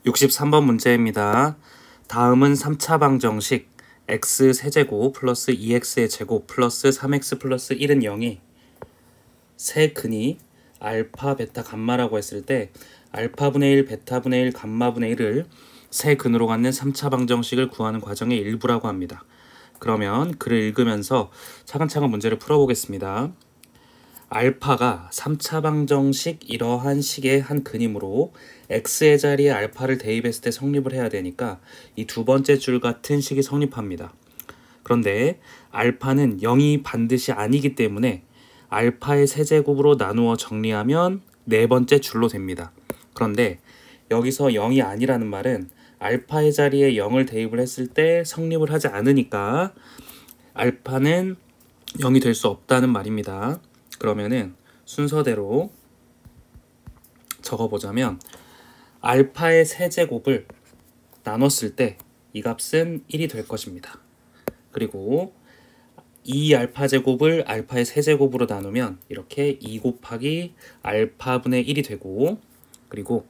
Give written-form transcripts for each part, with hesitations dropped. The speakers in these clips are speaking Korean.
63번 문제입니다. 다음은 3차 방정식 x세제곱 플러스 2x의 제곱 플러스 3x 플러스 1은 0이 세 근이 알파, 베타, 감마라고 했을 때 알파분의 1, 베타분의 1, 감마분의 1을 세 근으로 갖는 3차 방정식을 구하는 과정의 일부라고 합니다. 그러면 글을 읽으면서 차근차근 문제를 풀어보겠습니다. 알파가 3차 방정식 이러한 식의 한 근이므로 x의 자리에 알파를 대입했을 때 성립을 해야 되니까 이 두 번째 줄 같은 식이 성립합니다. 그런데 알파는 0이 반드시 아니기 때문에 알파의 세제곱으로 나누어 정리하면 네 번째 줄로 됩니다. 그런데 여기서 0이 아니라는 말은 알파의 자리에 0을 대입을 했을 때 성립을 하지 않으니까 알파는 0이 될 수 없다는 말입니다. 그러면은 순서대로 적어보자면 알파의 세제곱을 나눴을 때 이 값은 1이 될 것입니다. 그리고 2알파 제곱을 알파의 세제곱으로 나누면 이렇게 2 곱하기 알파분의 1이 되고, 그리고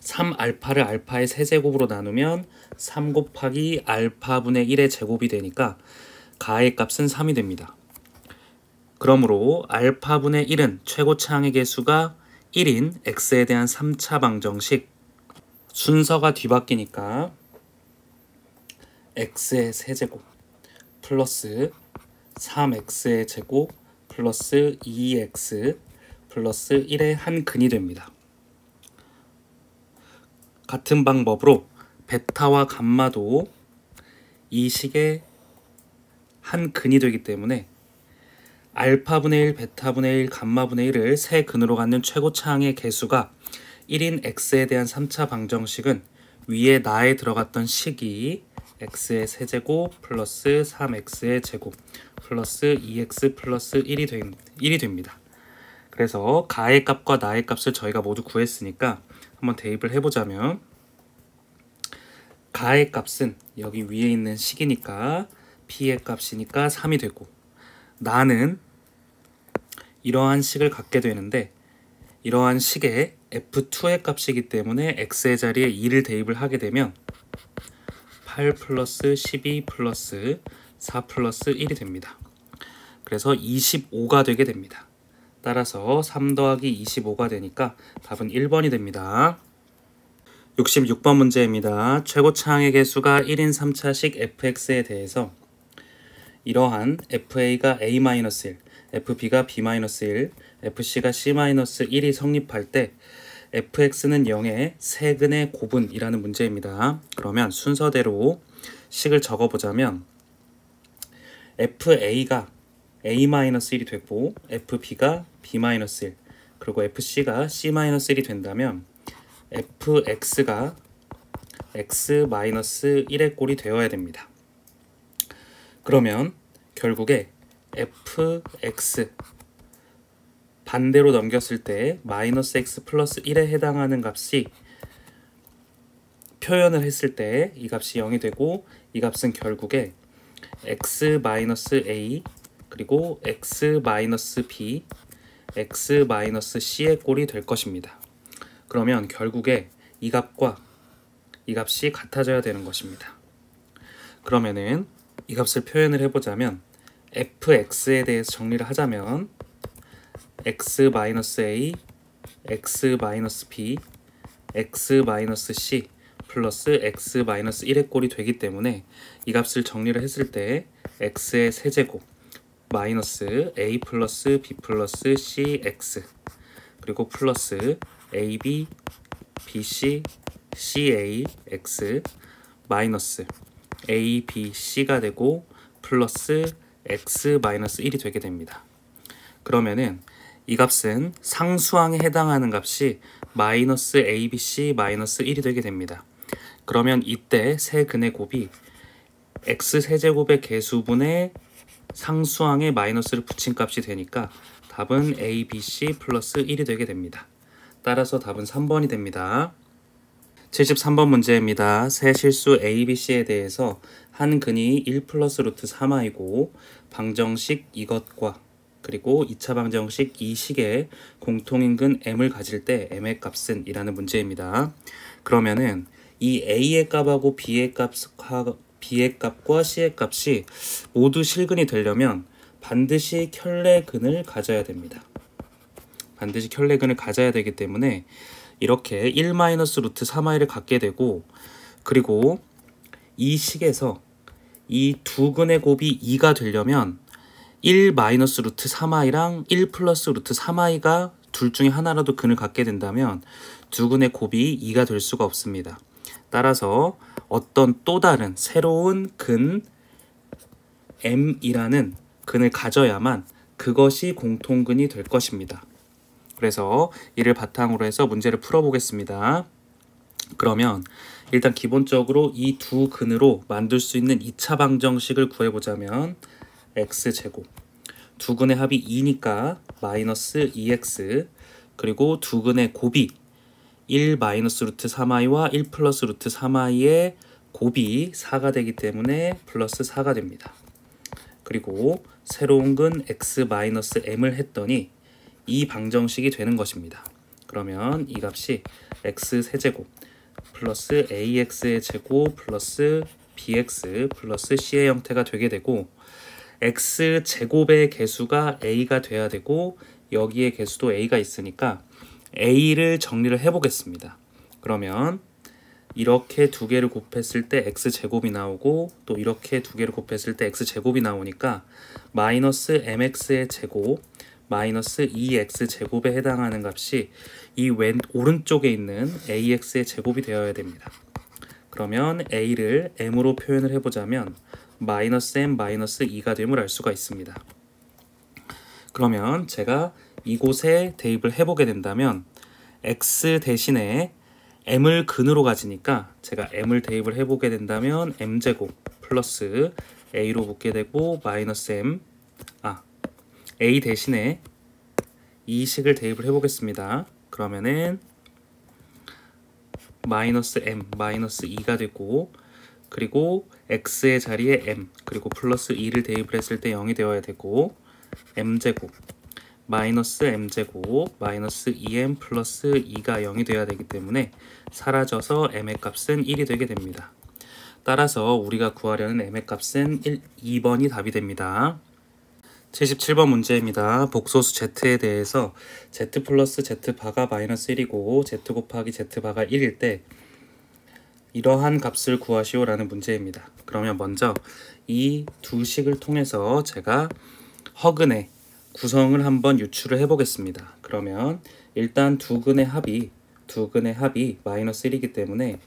3알파를 알파의 세제곱으로 나누면 3 곱하기 알파분의 1의 제곱이 되니까 가의 값은 3이 됩니다. 그러므로 알파분의 1은 최고차항의 개수가 1인 x에 대한 3차 방정식, 순서가 뒤바뀌니까 x의 세제곱 플러스 3x의 제곱 플러스 2x 플러스 1의 한 근이 됩니다. 같은 방법으로 베타와 감마도 이 식의 한 근이 되기 때문에 알파분의 1, 베타분의 1, 감마분의 1을 세 근으로 갖는 최고차항의 개수가 1인 x에 대한 3차 방정식은 위에 나에 들어갔던 식이 x의 세제곱 플러스 3x의 제곱 플러스 2x 플러스 1이 됩니다. 그래서 가의 값과 나의 값을 저희가 모두 구했으니까 한번 대입을 해보자면 가의 값은 여기 위에 있는 식이니까 p의 값이니까 3이 되고, 나는 이러한 식을 갖게 되는데 이러한 식의 f2의 값이기 때문에 x의 자리에 2를 대입을 하게 되면 8 플러스 12 플러스 4 플러스 1이 됩니다. 그래서 25가 되게 됩니다. 따라서 3 더하기 25가 되니까 답은 1번이 됩니다. 66번 문제입니다. 최고차항의 개수가 1인 3차식 fx에 대해서 이러한 fa가 a-1, fb가 b-1, fc가 c-1이 성립할 때 fx는 0의 세근의 곱은이라는 문제입니다. 그러면 순서대로 식을 적어보자면 fa가 a-1이 되고 fb가 b-1 그리고 fc가 c-1이 된다면 fx가 x-1의 꼴이 되어야 됩니다. 그러면 결국에 fx 반대로 넘겼을 때 마이너스 x 플러스 1에 해당하는 값이 표현을 했을 때 이 값이 0이 되고, 이 값은 결국에 x 마이너스 a 그리고 x 마이너스 b x 마이너스 c의 꼴이 될 것입니다. 그러면 결국에 이 값과 이 값이 같아져야 되는 것입니다. 그러면은 이 값을 표현을 해보자면 fx에 대해서 정리를 하자면 x-a, x-b, x-c 플러스 x-1의 꼴이 되기 때문에 이 값을 정리를 했을 때 x의 세제곱 마이너스 a 플러스 b 플러스 cx 그리고 플러스 ab, bc, cax 마이너스 a, b, c가 되고 플러스 x-1이 되게 됩니다. 그러면은 이 값은 상수항에 해당하는 값이 마이너스 abc 마이너스 1이 되게 됩니다. 그러면 이때 세 근의 곱이 x세제곱의 개수분의 상수항에 마이너스를 붙인 값이 되니까 답은 abc 플러스 1이 되게 됩니다. 따라서 답은 3번이 됩니다. 73번 문제입니다. 세 실수 abc에 대해서 한 근이 1 플러스 루트 3i고 방정식 이것과 그리고 2차 방정식 이 식의 공통인근 m을 가질 때 m의 값은 이라는 문제입니다. 그러면은 이 a의 값하고 b의 값과 c의 값이 모두 실근이 되려면 반드시 켤레근을 가져야 됩니다. 반드시 켤레근을 가져야 되기 때문에 이렇게 1-루트 3i를 갖게 되고, 그리고 이 식에서 이 두 근의 곱이 2가 되려면 1-루트 3i랑 1+루트 3i가 둘 중에 하나라도 근을 갖게 된다면 두 근의 곱이 2가 될 수가 없습니다. 따라서 어떤 또 다른 새로운 근 m이라는 근을 가져야만 그것이 공통근이 될 것입니다. 그래서 이를 바탕으로 해서 문제를 풀어보겠습니다. 그러면 일단 기본적으로 이 두 근으로 만들 수 있는 2차 방정식을 구해보자면 x제곱, 두 근의 합이 2니까 마이너스 2x, 그리고 두 근의 곱이 1-루트 3i와 1+루트 3i의 곱이 4가 되기 때문에 플러스 4가 됩니다. 그리고 새로운 근 x-m을 했더니 이 방정식이 되는 것입니다. 그러면 이 값이 x세제곱 플러스 ax의 제곱 플러스 bx 플러스 c의 형태가 되게 되고, x제곱의 개수가 a가 돼야 되고 여기에 개수도 a가 있으니까 a를 정리를 해보겠습니다. 그러면 이렇게 두 개를 곱했을 때 x제곱이 나오고 또 이렇게 두 개를 곱했을 때 x제곱이 나오니까 마이너스 mx의 제곱 마이너스 2x제곱에 해당하는 값이 이 오른쪽에 있는 ax의 제곱이 되어야 됩니다. 그러면 a를 m으로 표현을 해보자면 마이너스 m 마이너스 2가 됨을 알 수가 있습니다. 그러면 제가 이곳에 대입을 해보게 된다면 x 대신에 m을 근으로 가지니까 제가 m을 대입을 해보게 된다면 m제곱 플러스 a로 붙게 되고 마이너스 a 대신에 이 식을 대입을 해보겠습니다. 그러면은 마이너스 m 마이너스 2가 되고, 그리고 x의 자리에 m 그리고 플러스 2를 대입을 했을 때 0이 되어야 되고, m제곱 마이너스 m제곱 마이너스 2m 플러스 2가 0이 되어야 되기 때문에 사라져서 m의 값은 1이 되게 됩니다. 따라서 우리가 구하려는 m의 값은 2번이 답이 됩니다. 77번 문제입니다. 복소수 z에 대해서 z 플러스 z바가 마이너스 1이고 z 곱하기 z바가 1일 때 이러한 값을 구하시오 라는 문제입니다. 그러면 먼저 이 두 식을 통해서 제가 허근의 구성을 한번 유추를 해보겠습니다. 그러면 일단 두 근의 합이 마이너스 1이기 때문에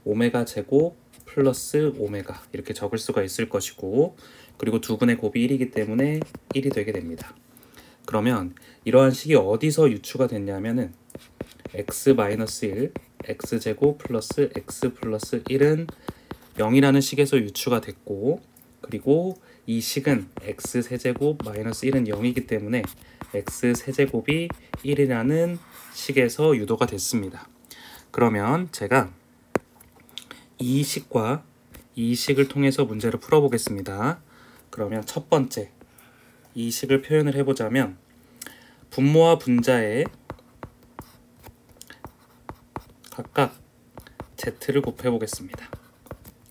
오메가 제곱 플러스 오메가 이렇게 적을 수가 있을 것이고, 그리고 두 근의 곱이 1이기 때문에 1이 되게 됩니다. 그러면 이러한 식이 어디서 유추가 됐냐면은 x-1 x제곱 플러스 x 플러스 1은 0이라는 식에서 유추가 됐고, 그리고 이 식은 x세제곱 마이너스 1은 0이기 때문에 x세제곱이 1이라는 식에서 유도가 됐습니다. 그러면 제가 이 식과 이 식을 통해서 문제를 풀어보겠습니다. 그러면 첫 번째 이 식을 표현을 해보자면 분모와 분자에 각각 z를 곱해보겠습니다.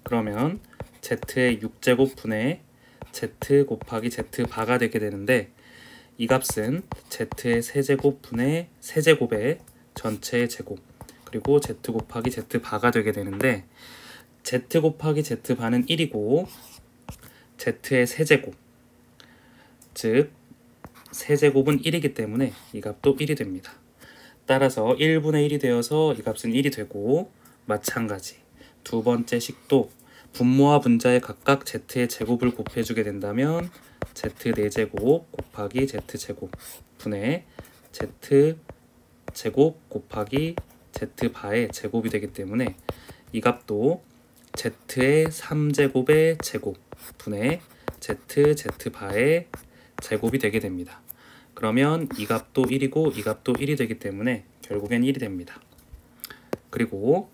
그러면 z의 6제곱 분의 z 곱하기 z바가 되게 되는데, 이 값은 z의 세제곱 분의 세제곱의 전체의 제곱 그리고 z 곱하기 z바가 되게 되는데, z 곱하기 z바는 1이고 z의 세제곱, 즉 세제곱은 1이기 때문에 이 값도 1이 됩니다. 따라서 1분의 1이 되어서 이 값은 1이 되고, 마찬가지 두 번째 식도 분모와 분자에 각각 z의 제곱을 곱해주게 된다면 z 4제곱 곱하기 z제곱 분의 z 제곱 곱하기 z바의 제곱이 되기 때문에 이 값도 z의 3제곱의 제곱 분의 z바의 제곱이 되게 됩니다. 그러면 이 값도 1이고 이 값도 1이 되기 때문에 결국엔 1이 됩니다. 그리고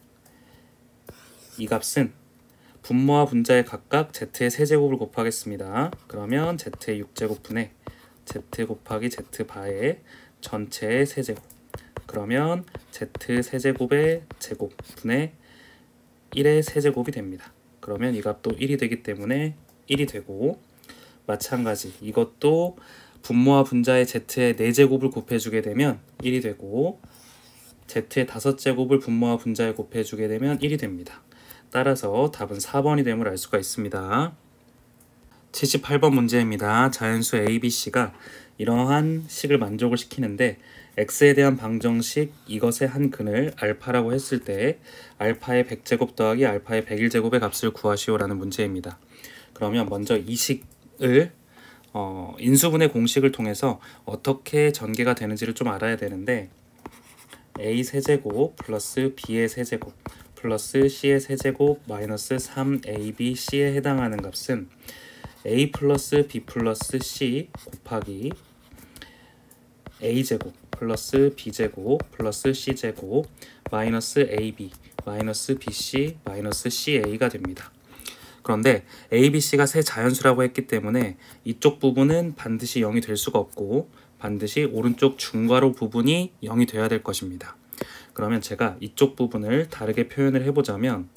이 값은 분모와 분자에 각각 z의 세제곱을 곱하겠습니다. 그러면 z의 6제곱 분의 z 곱하기 z 바의 전체의 세제곱. 그러면 z 세제곱의 제곱 분의 1의 세제곱이 됩니다. 그러면 이 값도 1이 되기 때문에 1이 되고, 마찬가지 이것도 분모와 분자의 z의 4제곱을 곱해주게 되면 1이 되고, z의 5제곱을 분모와 분자에 곱해주게 되면 1이 됩니다. 따라서 답은 4번이 됨을 알 수가 있습니다. 78번 문제입니다. 자연수 ABC가 이러한 식을 만족을 시키는데 x에 대한 방정식 이것의 한 근을 알파라고 했을 때 알파의 100제곱 더하기 알파의 101제곱의 값을 구하시오라는 문제입니다. 그러면 먼저 이 식을 인수분해 공식을 통해서 어떻게 전개가 되는지를 좀 알아야 되는데, a 세제곱 플러스 b의 세제곱 플러스 c의 세제곱 마이너스 3abc에 해당하는 값은 a 플러스 b 플러스 c 곱하기 a제곱 플러스 b제곱 플러스 c제곱 마이너스 ab 마이너스 bc 마이너스 ca가 됩니다. 그런데 ABC가 세 자연수라고 했기 때문에 이쪽 부분은 반드시 0이 될 수가 없고 반드시 오른쪽 중괄호 부분이 0이 돼야 될 것입니다. 그러면 제가 이쪽 부분을 다르게 표현을 해보자면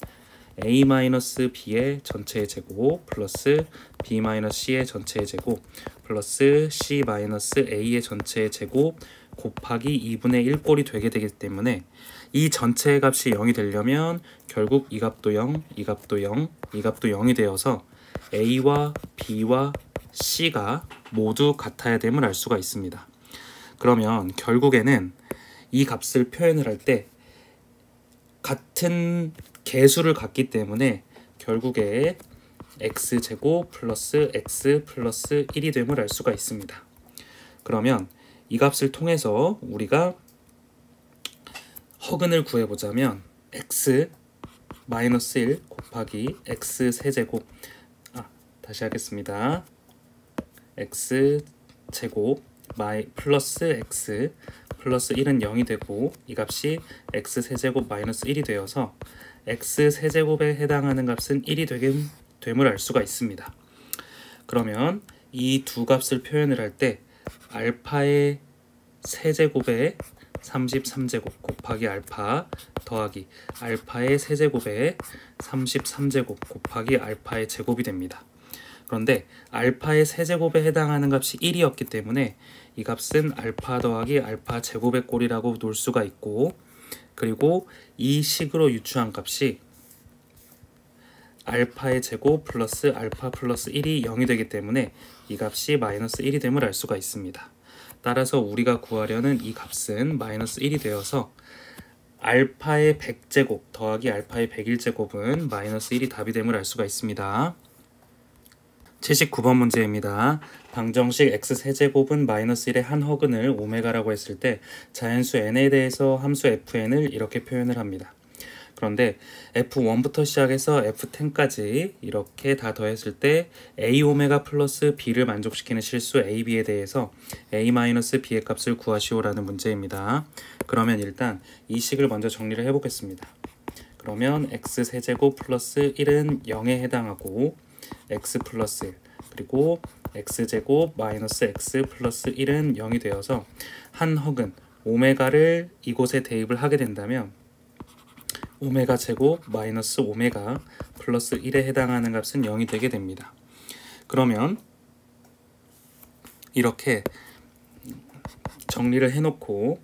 a-b의 전체의 제곱 플러스 b-c의 전체의 제곱 플러스 c-a의 전체의 제곱 곱하기 2분의 1 꼴이 되게 되기 때문에 이 전체의 값이 0이 되려면 결국 이 값도 0, 이 값도 0, 이 값도 0이 되어서 a와 b와 c가 모두 같아야 됨을 알 수가 있습니다. 그러면 결국에는 이 값을 표현을 할 때 같은 개수를 갖기 때문에 결국에 x제곱 플러스 x 플러스 1이 됨을 알 수가 있습니다. 그러면 이 값을 통해서 우리가 허근을 구해보자면 x 마이너스 1 곱하기 x 세제곱 다시 하겠습니다. x 제곱 플러스 x 플러스 1은 0이 되고 이 값이 x 세제곱 마이너스 1이 되어서 x 세제곱에 해당하는 값은 1이 됨을 알 수가 있습니다. 그러면 이 두 값을 표현을 할 때 알파의 세제곱에 33제곱 곱하기 알파 더하기 알파의 세제곱에 33제곱 곱하기 알파의 제곱이 됩니다. 그런데 알파의 세제곱에 해당하는 값이 1이었기 때문에 이 값은 알파 더하기 알파 제곱의 꼴이라고 놓을 수가 있고, 그리고 이 식으로 유추한 값이 알파의 제곱 플러스 알파 플러스 1이 0이 되기 때문에 이 값이 마이너스 1이 됨을 알 수가 있습니다. 따라서 우리가 구하려는 이 값은 마이너스 1이 되어서 알파의 100제곱 더하기 알파의 101제곱은 마이너스 1이 답이 됨을 알 수가 있습니다. 79번 문제입니다. 방정식 x세제곱은 마이너스 1의 한 허근을 오메가라고 했을 때 자연수 n에 대해서 함수 fn을 이렇게 표현을 합니다. 그런데 f1부터 시작해서 f10까지 이렇게 다 더했을 때 a 오메가 플러스 b를 만족시키는 실수 ab에 대해서 a-b의 값을 구하시오라는 문제입니다. 그러면 일단 이 식을 먼저 정리를 해보겠습니다. 그러면 x세제곱 플러스 1은 0에 해당하고 x 플러스 1 그리고 x제곱 마이너스 x 플러스 1은 0이 되어서 한 허근 오메가를 이곳에 대입을 하게 된다면 오메가 제곱 마이너스 오메가 플러스 1에 해당하는 값은 0이 되게 됩니다. 그러면 이렇게 정리를 해놓고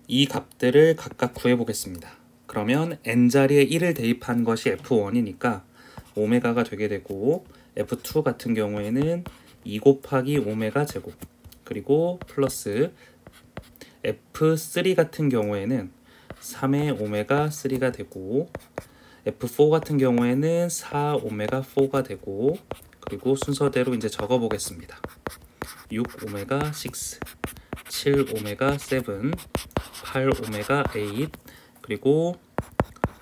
이 값들을 각각 구해보겠습니다. 그러면 n자리에 1을 대입한 것이 f1이니까 오메가가 되게 되고, f2 같은 경우에는 2 곱하기 오메가 제곱 그리고 플러스 f3 같은 경우에는 3의 오메가 3가 되고, f4 같은 경우에는 4 오메가 4가 되고, 그리고 순서대로 이제 적어 보겠습니다. 6 오메가 6, 7 오메가 7, 8 오메가 8, 그리고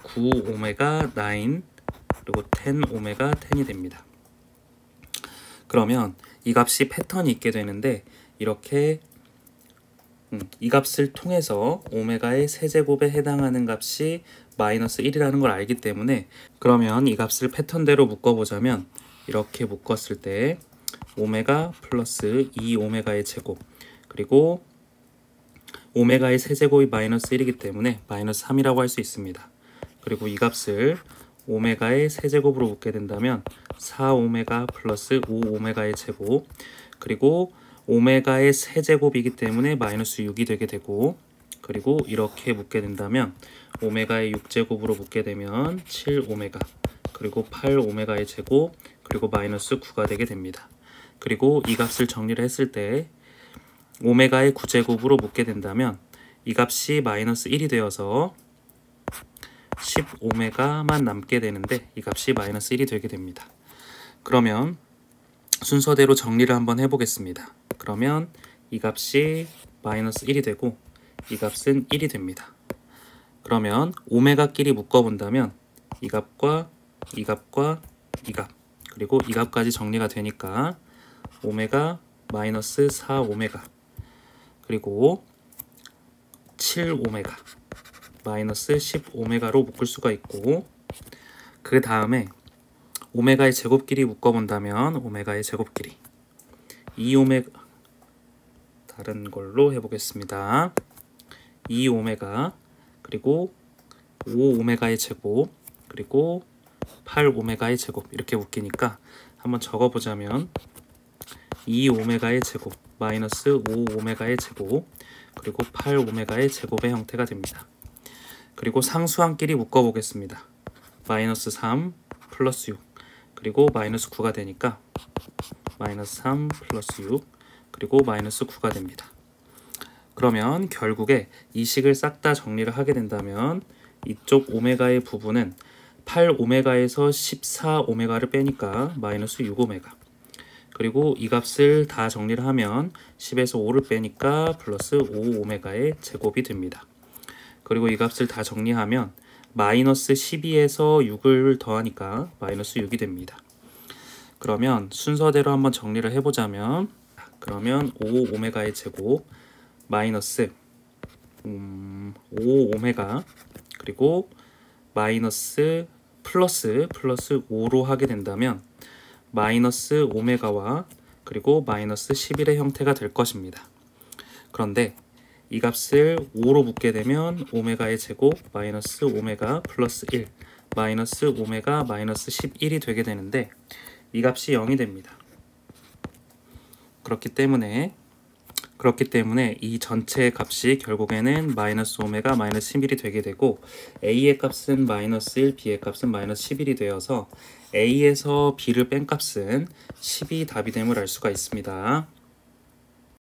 9 오메가 9, 그리고 10 오메가 10이 됩니다. 그러면 이 값이 패턴이 있게 되는데, 이렇게 이 값을 통해서 오메가의 세제곱에 해당하는 값이 마이너스 1이라는 걸 알기 때문에, 그러면 이 값을 패턴대로 묶어보자면 이렇게 묶었을 때 오메가 플러스 2오메가의 제곱, 그리고 오메가의 세제곱이 마이너스 1이기 때문에 마이너스 3이라고 할 수 있습니다. 그리고 이 값을 오메가의 세제곱으로 묶게 된다면 4오메가 플러스 5오메가의 제곱, 그리고 오메가의 세제곱이기 때문에 마이너스 6이 되게 되고, 그리고 이렇게 묶게 된다면 오메가의 6제곱으로 묶게 되면 7오메가, 그리고 8오메가의 제곱, 그리고 마이너스 9가 되게 됩니다. 그리고 이 값을 정리를 했을 때 오메가의 9제곱으로 묶게 된다면 이 값이 마이너스 1이 되어서 10오메가만 남게 되는데 이 값이 마이너스 1이 되게 됩니다. 그러면 순서대로 정리를 한번 해보겠습니다. 그러면 이 값이 마이너스 1이 되고 이 값은 1이 됩니다. 그러면 오메가끼리 묶어본다면 이 값과 이 값과 이 값, 그리고 이 값까지 정리가 되니까 오메가 마이너스 4오메가, 그리고 7오메가, 마이너스 10오메가로 묶을 수가 있고, 그 다음에 오메가의 제곱끼리 묶어본다면 오메가의 제곱끼리 2오메가, 다른 걸로 해보겠습니다. 2오메가, 그리고 5오메가의 제곱, 그리고 8오메가의 제곱, 이렇게 묶이니까 한번 적어보자면 2오메가의 제곱 마이너스 5오메가의 제곱, 그리고 8오메가의 제곱의 형태가 됩니다. 그리고 상수항끼리 묶어보겠습니다. 마이너스 3 플러스 6, 그리고 마이너스 9가 되니까 마이너스 3 플러스 6, 그리고 마이너스 9가 됩니다. 그러면 결국에 이 식을 싹 다 정리를 하게 된다면 이쪽 오메가의 부분은 8오메가에서 14오메가를 빼니까 마이너스 6오메가, 그리고 이 값을 다 정리를 하면 10에서 5를 빼니까 플러스 5오메가의 제곱이 됩니다. 그리고 이 값을 다 정리하면 마이너스 12에서 6을 더하니까 마이너스 6이 됩니다. 그러면 순서대로 한번 정리를 해보자면, 그러면 5오메가의 제곱 마이너스 5오메가, 그리고 마이너스 플러스 5로 하게 된다면 마이너스 오메가와 그리고 마이너스 11의 형태가 될 것입니다. 그런데 이 값을 5로 묶게 되면 오메가의 제곱 마이너스 오메가 플러스 1 마이너스 오메가 마이너스 11이 되게 되는데 이 값이 0이 됩니다. 그렇기 때문에 이 전체 값이 결국에는 마이너스 오메가 마이너스 11이 되게 되고 A의 값은 마이너스 1, B의 값은 마이너스 11이 되어서 A에서 B를 뺀 값은 10이 답이 됨을 알 수가 있습니다.